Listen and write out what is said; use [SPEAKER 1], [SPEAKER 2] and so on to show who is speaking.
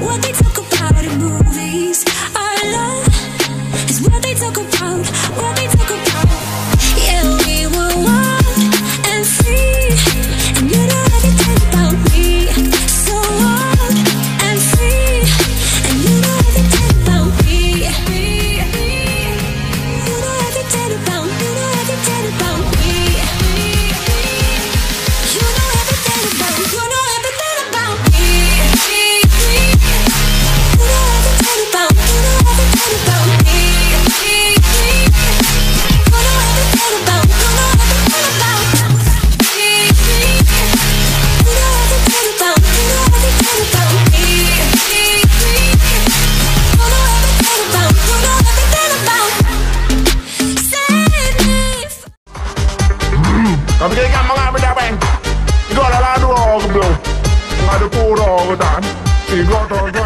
[SPEAKER 1] what they talk about in movies. Our love is what they talk about, what they talk about. Yeah, we were wild and free, and you know everything about me. So wild and free, and you know everything about me. You know everything about, you know everything about me. You know everything about, you know everything about me. You know everything about, you know everything about me. You know everything about, you know everything about me. You know everything about, you know everything about me. You know everything about, you know everything about. Save me.
[SPEAKER 2] Tapi kaya ka mga benda bang. Ikaw na lang doon ako bro. Mga dupo ro ako tan. Ikaw to.